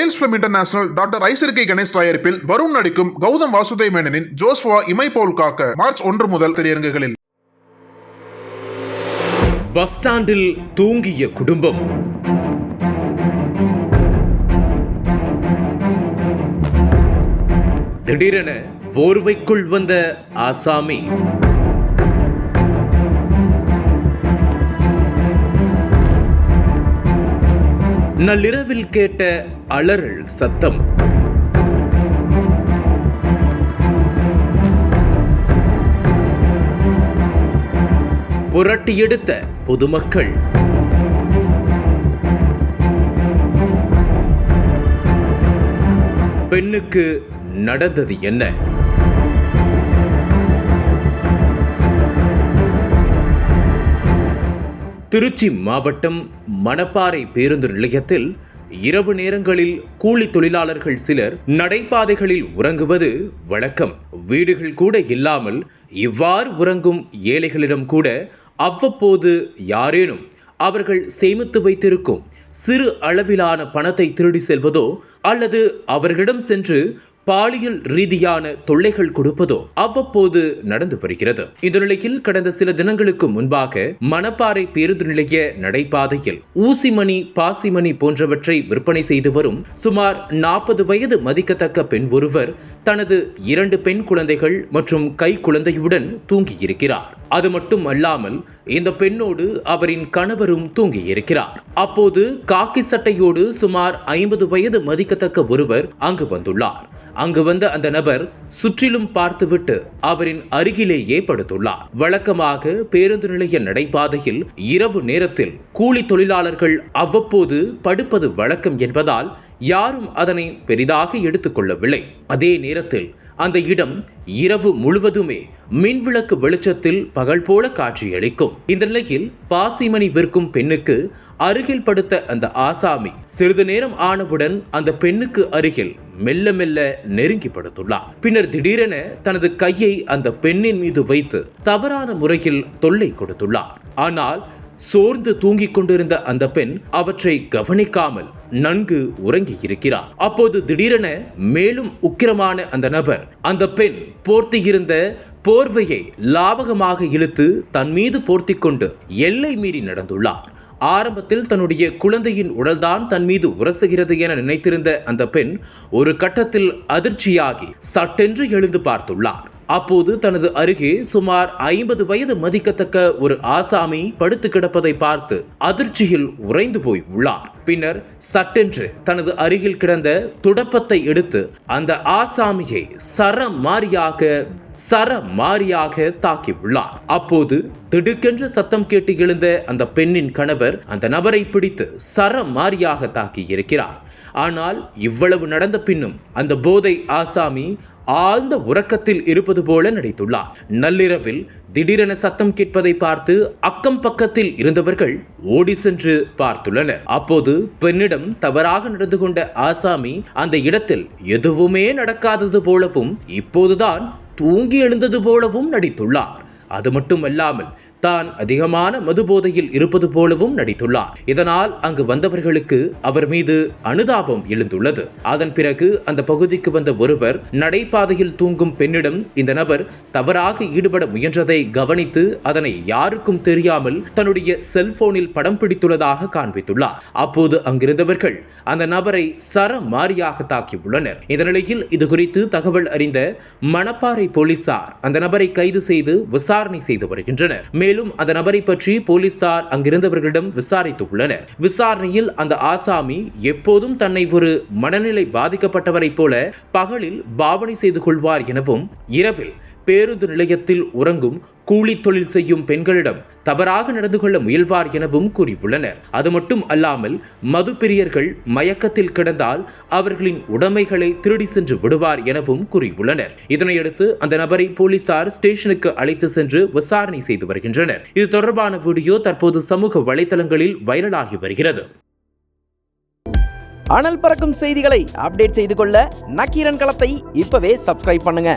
Science film international doctor ஐசர்கே கணேஷ் தயாரிப்பில் வருண் நடிக்கும் கௌதம் வாசுதேவ் மேனனின் ஜோஸ்வா இமை போல் காக்க மார்ச் 1 முதல் திரையரங்குகளில். பஸ் ஸ்டாண்டில் தூங்கிய குடும்பம். திடீரென போர்வைக்குள் வந்த ஆசாமி. நள்ளிரவில் கேட்ட அலறல் சத்தம். புரட்டி எடுத்த பொதுமக்கள். பெண்ணுக்கு நடந்தது என்ன? திருச்சி மாவட்டம் மணப்பாறை பேருந்து நிலையத்தில் இரவு நேரங்களில் கூலி தொழிலாளர்கள் சிலர் நடைபாதைகளில் உறங்குவது வழக்கம். வீடுகள் கூட இல்லாமல் இவ்வாறு உறங்கும் ஏழைகளிடம் கூட அவ்வப்போது யாரேனும் அவர்கள் சேமித்து வைத்திருக்கும் சிறு அளவிலான பணத்தை திருடி செல்வதோ அல்லது அவர்களிடம் சென்று பாலியல் ரீதியான தொல்லைகள் கொடுப்பதோ அவ்வப்போது நடந்து வருகிறது. இந்த நிலையில் கடந்த சில தினங்களுக்கு முன்பாக மணப்பாறை பேருந்து நிலைய நடைபாதையில் ஊசிமணி, பாசிமணி போன்றவற்றை விற்பனை செய்து வரும் சுமார் 40 வயது மதிக்கத்தக்க பெண் ஒருவர் தனது 2 பெண் குழந்தைகள் மற்றும் கை குழந்தையுடன் தூங்கியிருக்கிறார். அது மட்டும் அல்லாமல் இந்த பெண்ணோடு அவரின் கணவரும் தூங்கியிருக்கிறார். அப்போது காக்கி சட்டையோடு சுமார் 50 வயது மதிக்கத்தக்க ஒருவர் அங்கு வந்துள்ளார். அங்கு வந்த அந்த நபர் சுற்றிலும் பார்த்துவிட்டு அவரின் அருகிலேயே படுத்துள்ளார். வழக்கமாக பேருந்து நிலைய நடைபாதையில் இரவு நேரத்தில் கூலி தொழிலாளர்கள் அவ்வப்போது படுப்பது வழக்கம் என்பதால் யாரும் அதனை பெரிதாக எடுத்துக்கொள்ளவில்லை. அதே நேரத்தில் அந்த இடம் இரவு முழுவதுமே மின்விளக்கு வெளிச்சத்தில் பகல் போல காட்சியளிக்கும். இந்த நிலையில் பாசிமணி விற்கும் பெண்ணுக்கு அருகில் படுத்த அந்த ஆசாமி சிறிது நேரம் ஆனவுடன் அந்த பெண்ணுக்கு அருகில் மெல்ல மெல்ல நெருங்கி படுத்துள்ளார். பின்னர் திடீரென தனது கையை அந்த பெண்ணின் மீது வைத்து தவறான முறையில் தொல்லை கொடுத்துள்ளார். ஆனால் சோர்ந்து தூங்கிக் கொண்டிருந்த அந்த பெண் அவற்றை கவனிக்காமல் நன்கு உறங்கி இருக்கிறார். அப்போது திடீரென மேலும் உக்கிரமான அந்த நபர் அந்த பெண் போர்த்தியிருந்த போர்வையை லாவகமாக இழுத்து தன் மீது போர்த்தி கொண்டு எல்லை மீறி நடந்துள்ளார். ஆரம்பத்தில் தன்னுடைய குழந்தையின் உடல்தான் தன் மீது உரசுகிறது என நினைத்திருந்த அந்த பெண் ஒரு கட்டத்தில் அதிர்ச்சியாகி சட்டென்று எழுந்து பார்த்துள்ளார். அப்போது தனது அருகே சுமார் 50 வயது மதிக்கத்தக்க ஒரு ஆசாமி படுத்து கிடப்பதை பார்த்து அதிர்ச்சியில் உறைந்து போய் உள்ளார். பின்னர் சட்டென்று தனது அருகில் கிடந்த துடப்பத்தை எடுத்து அந்த ஆசாமியை சரமாரியாக தாக்கி உள்ளார். அப்போது திடுக்கென்று சத்தம் கேட்டு எழுந்த அந்த பெண்ணின் கணவர் அந்த நபரை பிடித்து சரமாரியாக தாக்கி இருக்கிறார். ஆனால் இவ்வளவு நடந்த பின்னும் அந்த போதை ஆசாமி ஆழ்ந்த உறக்கத்தில் இருப்பது போல நடித்துள்ளார். நள்ளிரவில் திடீரென சத்தம் கேட்பதை பார்த்து அக்கம் பக்கத்தில் இருந்தவர்கள் ஓடி சென்று பார்த்துள்ளனர். அப்போது பெண்ணிடம் தவறாக நடந்து கொண்ட ஆசாமி அந்த இடத்தில் எதுவுமே நடக்காதது போலவும் இப்போதுதான் தூங்கி எழுந்தது போலவும் நடித்துள்ளார். அது மட்டுமல்லாமல் தான் அதிகமான மது போதையில் இருப்பது போலவும் நடித்துள்ளார். இதனால் அங்கு வந்தவர்களுக்கு அவர் மீது அனுதாபம் எழுந்துள்ளது. அதன் பிறகு அந்த பகுதிக்கு வந்த ஒருவர் நடைபாதையில் தூங்கும் பெண்ணிடம் இந்த நபர் தவறாக ஈடுபட முயன்றதை கவனித்து அதனை யாருக்கும் தெரியாமல் தன்னுடைய செல்போனில் படம் பிடித்துள்ளதாக காண்பித்துள்ளார். அப்போது அங்கிருந்தவர்கள் அந்த நபரை சரமாரியாக தாக்கியுள்ளனர். இந்த நிலையில் இது குறித்து தகவல் அறிந்த மணப்பாறை போலீசார் அந்த நபரை கைது செய்து விசாரணை செய்து வருகின்றனர். மேலும் அந்த நபரை பற்றி போலீசார் அங்கிருந்தவர்களிடம் விசாரித்து உள்ளனர். விசாரணையில் அந்த ஆசாமி எப்போதும் தன்னை ஒரு மனநிலை பாதிக்கப்பட்டவரை போல பகலில் பாவனை செய்து கொள்வார் எனவும் இரவில் பேருந்து நிலையத்தில் உறங்கும் கூலி தொழில் செய்யும் பெண்களிடம் தவறாக நடந்து கொள்ள முயல்வார் எனவும் கூறியுள்ளனர். அது மட்டும் அல்லாமல் மது பிரியர்கள் மயக்கத்தில் கிடந்தால் அவர்களின் உடைமைகளை திருடி சென்று விடுவார் எனவும் கூறியுள்ளனர். இதனையடுத்து அந்த நபரை போலீசார் ஸ்டேஷனுக்கு அழைத்து சென்று விசாரணை செய்து வருகின்றனர். இது தொடர்பான வீடியோ தற்போது சமூக வலைதளங்களில் வைரலாகி வருகிறது. அனல் பறக்கும் செய்திகளை அப்டேட் செய்து கொள்ள நக்கீரன் களத்தை இப்பவே சப்ஸ்கிரைப் பண்ணுங்க.